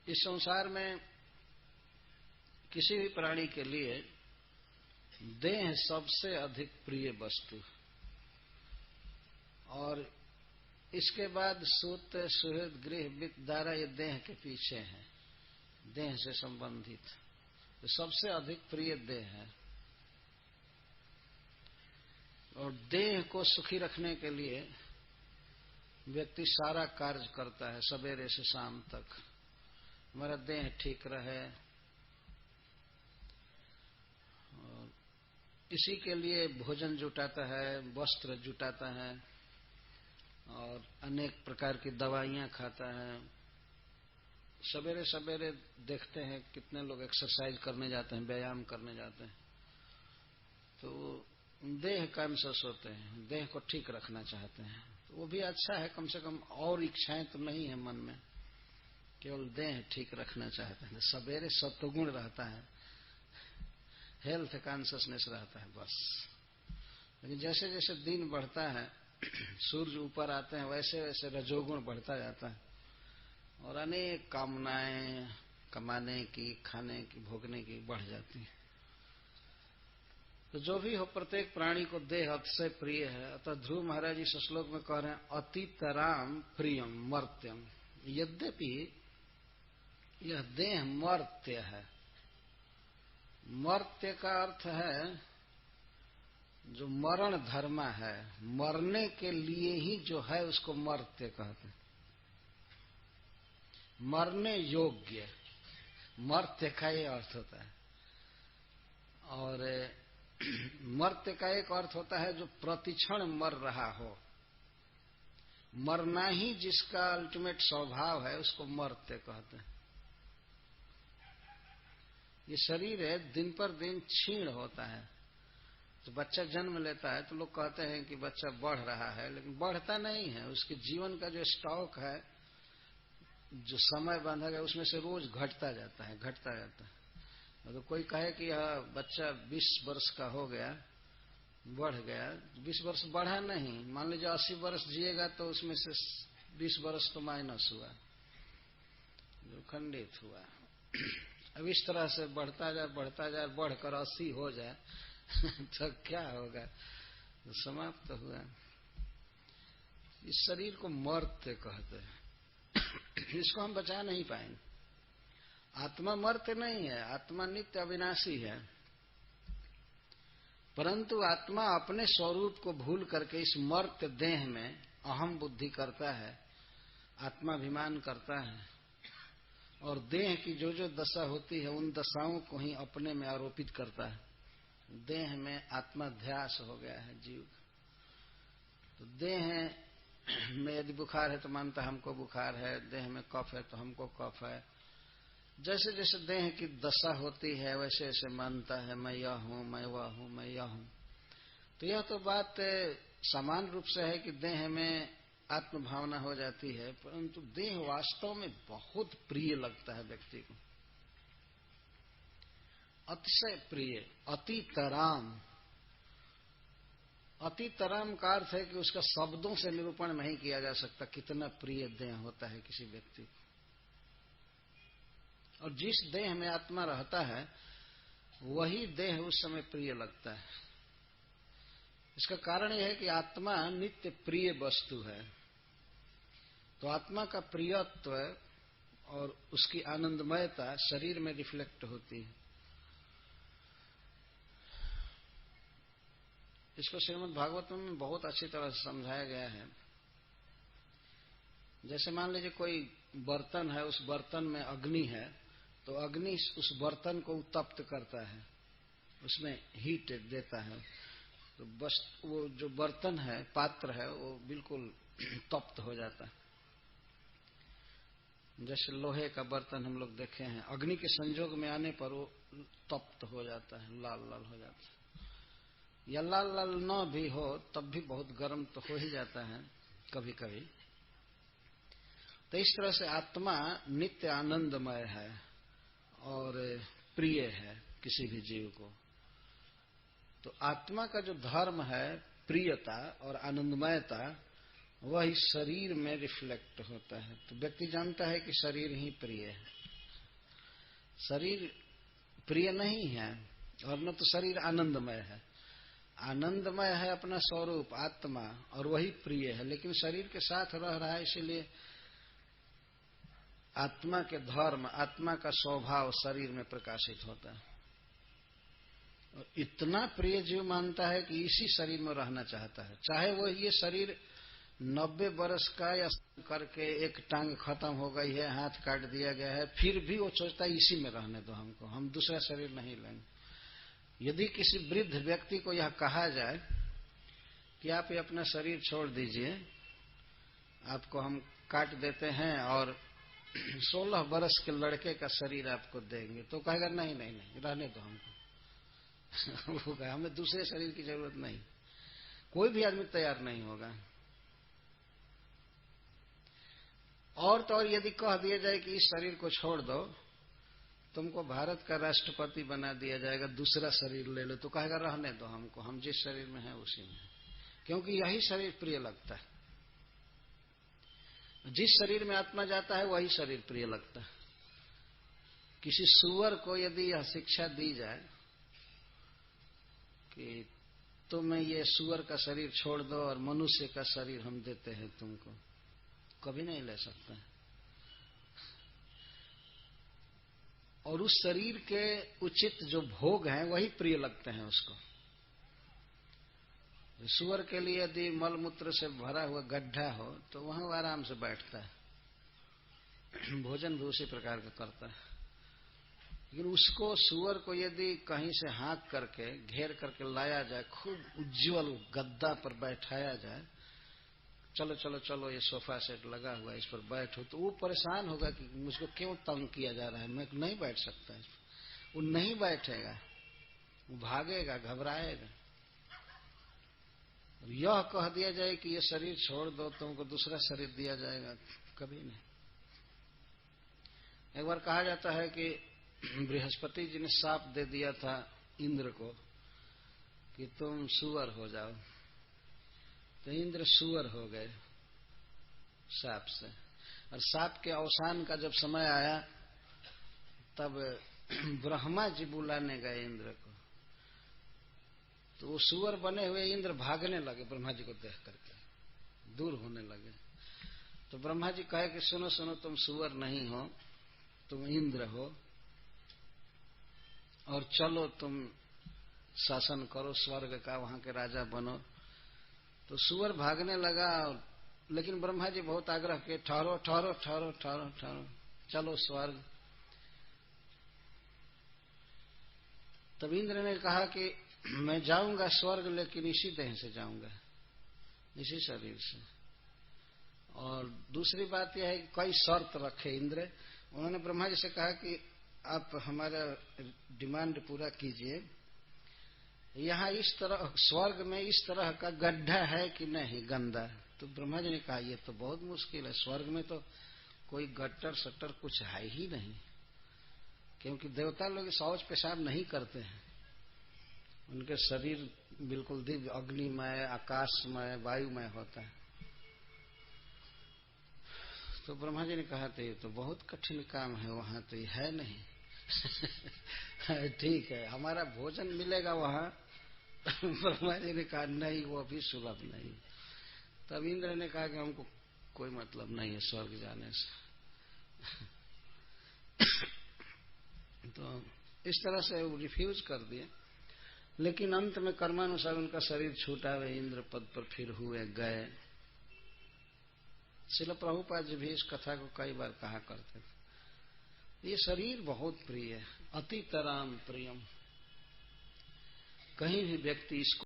इस संसार में किसी भी प्राणी के लिए देह सबसे अधिक प्रिय वस्तु और इसके बाद सूत सुहृद गृह वित्त दारा ये देह के पीछे है, देह से संबंधित तो सबसे अधिक प्रिय देह है। और देह को सुखी रखने के लिए व्यक्ति सारा कार्य करता है सवेरे से शाम तक, हमारा देह ठीक रहे। और इसी के लिए भोजन जुटाता है, वस्त्र जुटाता है और अनेक प्रकार की दवाइयां खाता है। सवेरे सवेरे देखते हैं कितने लोग एक्सरसाइज करने जाते हैं, व्यायाम करने जाते हैं, तो देह कॉन्शियस होते हैं, देह को ठीक रखना चाहते हैं, तो वो भी अच्छा है। कम से कम और इच्छाएं तो नहीं है मन में, केवल देह ठीक रखना चाहते हैं। सवेरे सत्वगुण रहता है, हेल्थ कॉन्शियसनेस रहता है बस। लेकिन जैसे जैसे दिन बढ़ता है, सूर्य ऊपर आते हैं, वैसे वैसे रजोगुण बढ़ता जाता है और अनेक कामनाएं कमाने की, खाने की, भोगने की बढ़ जाती है। तो जो भी हो, प्रत्येक प्राणी को देह अतिशय प्रिय है। अतः ध्रुव महाराज इस श्लोक में कह रहे हैं अतितराम प्रियम मर्त्यम। यद्यपि यह देह मर्त्य है, मर्त्य का अर्थ है जो मरण धर्मा है, मरने के लिए ही जो है उसको मर्त्य कहते हैं, मरने योग्य, मर्त्य का ये अर्थ होता है। और मर्त्य का एक अर्थ होता है जो प्रतिक्षण मर रहा हो, मरना ही जिसका अल्टीमेट स्वभाव है उसको मर्त्य कहते हैं। ये शरीर है दिन पर दिन क्षीण होता है। तो बच्चा जन्म लेता है तो लोग कहते हैं कि बच्चा बढ़ रहा है, लेकिन बढ़ता नहीं है। उसके जीवन का जो स्टॉक है, जो समय बांधा गया, उसमें से रोज घटता जाता है, घटता जाता है। तो कोई कहे कि यह बच्चा 20 वर्ष का हो गया, बढ़ गया, 20 वर्ष बढ़ा नहीं। मान लीजिए 80 वर्ष जिएगा तो उसमें से 20 वर्ष तो माइनस हुआ, जो खंडित हुआ। अब इस तरह से बढ़ता जाए, बढ़कर 80 हो जाए तो क्या होगा, तो समाप्त तो हुआ। इस शरीर को मर्त्य कहते हैं, इसको हम बचा नहीं पाएंगे। आत्मा मर्त्य नहीं है, आत्मा नित्य अविनाशी है, परंतु आत्मा अपने स्वरूप को भूल करके इस मर्त्य देह में अहम बुद्धि करता है, आत्माभिमान करता है और देह की जो जो दशा होती है उन दशाओं को ही अपने में आरोपित करता है। देह में आत्माध्यास हो गया है जीव। तो देह में यदि बुखार है तो मानता है हमको बुखार है, देह में कफ है तो हमको कफ है। जैसे जैसे देह की दशा होती है वैसे वैसे मानता है मैं यह हूं, मैं वह हूं, मैं यह हूं। तो यह तो बात समान रूप से है कि देह में आत्म भावना हो जाती है, परंतु देह वास्तव में बहुत प्रिय लगता है व्यक्ति को, अतिशय प्रिय। अतितराम, अतितराम का अर्थ है कि उसका शब्दों से निरूपण नहीं किया जा सकता कितना प्रिय देह होता है किसी व्यक्ति को। और जिस देह में आत्मा रहता है वही देह उस समय प्रिय लगता है। इसका कारण यह है कि आत्मा नित्य प्रिय वस्तु है, तो आत्मा का प्रियत्व और उसकी आनंदमयता शरीर में रिफ्लेक्ट होती है। इसको श्रीमद् भागवतम में बहुत अच्छी तरह से समझाया गया है। जैसे मान लीजिए कोई बर्तन है, उस बर्तन में अग्नि है, तो अग्नि उस बर्तन को उत्तप्त करता है, उसमें हीट देता है, तो बस वो जो बर्तन है, पात्र है, वो बिल्कुल तप्त हो जाता है। जैसे लोहे का बर्तन हम लोग देखे हैं, अग्नि के संयोग में आने पर वो तप्त हो जाता है, लाल लाल हो जाता है। या लाल लाल न भी हो तब भी बहुत गर्म तो हो ही जाता है कभी कभी। तो इस तरह से आत्मा नित्य आनंदमय है और प्रिय है किसी भी जीव को। तो आत्मा का जो धर्म है प्रियता और आनंदमयता, वह इस शरीर में रिफ्लेक्ट होता है। तो व्यक्ति जानता है कि शरीर ही प्रिय है। शरीर प्रिय नहीं है और न तो शरीर आनंदमय है। आनंदमय है अपना स्वरूप आत्मा और वही प्रिय है, लेकिन शरीर के साथ रह रहा है, इसीलिए आत्मा के धर्म, आत्मा का स्वभाव शरीर में प्रकाशित होता है। और इतना प्रिय जीव मानता है कि इसी शरीर में रहना चाहता है, चाहे वो ये शरीर 90 वर्ष का या करके एक टांग खत्म हो गई है, हाथ काट दिया गया है, फिर भी वो सोचता है इसी में रहने दो हमको, हम दूसरा शरीर नहीं लेंगे। यदि किसी वृद्ध व्यक्ति को यह कहा जाए कि आप ये अपना शरीर छोड़ दीजिए, आपको हम काट देते हैं और 16 वर्ष के लड़के का शरीर आपको देंगे, तो कहेगा नहीं नहीं नहीं, रहने दो हमको। वो कहे हमें दूसरे शरीर की जरूरत नहीं। कोई भी आदमी तैयार नहीं होगा। और तो और यदि कह दिया जाए कि इस शरीर को छोड़ दो, तुमको भारत का राष्ट्रपति बना दिया जाएगा, दूसरा शरीर ले लो, तो कहेगा रहने दो हमको, हम जिस शरीर में हैं उसी में, क्योंकि यही शरीर प्रिय लगता है। जिस शरीर में आत्मा जाता है वही शरीर प्रिय लगता है। किसी सुअर को यदि यह शिक्षा दी जाए कि तुम्हें ये सुअर का शरीर छोड़ दो और मनुष्य का शरीर हम देते हैं तुमको, कभी नहीं ले सकता। और उस शरीर के उचित जो भोग हैं वही प्रिय लगते हैं उसको। सुअर के लिए यदि मलमूत्र से भरा हुआ गड्ढा हो तो वहां वो आराम से बैठता है, भोजन भी उसी प्रकार का करता है। लेकिन उसको सुअर को यदि कहीं से हाँक करके घेर करके लाया जाए, खूब उज्जवल गद्दा पर बैठाया जाए, चलो चलो चलो ये सोफा सेट लगा हुआ है इस पर बैठो, तो वो परेशान होगा कि मुझको क्यों तंग किया जा रहा है, मैं नहीं बैठ सकता इस पर। वो नहीं बैठेगा, वो भागेगा, घबराएगा। यह कह दिया जाए कि ये शरीर छोड़ दो, तुमको दूसरा शरीर दिया जाएगा, कभी नहीं। एक बार कहा जाता है कि बृहस्पति जी ने शाप दे दिया था इंद्र को कि तुम सुअर हो जाओ, तो इंद्र सुअर हो गए शाप से। और शाप के अवसान का जब समय आया तब ब्रह्मा जी बुलाने गए इंद्र को, तो वो सुअर बने हुए इंद्र भागने लगे, ब्रह्मा जी को देख करके दूर होने लगे। तो ब्रह्मा जी कहे कि सुनो सुनो, तुम सुअर नहीं हो, तुम इंद्र हो, और चलो तुम शासन करो स्वर्ग का, वहां के राजा बनो। तो सुअर भागने लगा, लेकिन ब्रह्मा जी बहुत आग्रह किए, ठहरो ठहरो ठहरो ठहरो ठहरो, चलो स्वर्ग। तब इंद्र ने कहा कि मैं जाऊंगा स्वर्ग, लेकिन इसी देह से जाऊंगा, इसी शरीर से। और दूसरी बात यह है कि कई शर्त रखे इंद्र। उन्होंने ब्रह्मा जी से कहा कि आप हमारा डिमांड पूरा कीजिए, यहाँ इस तरह स्वर्ग में इस तरह का गड्ढा है कि नहीं गंदा। तो ब्रह्मा जी ने कहा ये तो बहुत मुश्किल है, स्वर्ग में तो कोई गट्टर सट्टर कुछ है ही नहीं, क्योंकि देवता लोग शौच पेशाब नहीं करते हैं, उनके शरीर बिल्कुल दिव्य अग्निमय आकाशमय वायुमय होता है। तो ब्रह्मा जी ने कहा तो ये तो बहुत कठिन काम है, वहां तो ये है नहीं। ठीक है, हमारा भोजन मिलेगा वहां। ब्रह्मा जी ने कहा नहीं, वो अभी सुलभ नहीं। तब इंद्र ने कहा कि हमको कोई मतलब नहीं है स्वर्ग जाने से। तो इस तरह से वो रिफ्यूज कर दिए। लेकिन अंत में कर्मानुसार उनका शरीर छूटा, वे इंद्र पद पर फिर हुए गए। श्रील प्रभुपाद जी भी इस कथा को कई बार कहा करते थे। ये शरीर बहुत प्रिय है, अतितराम प्रियम। कहीं भी व्यक्ति इसको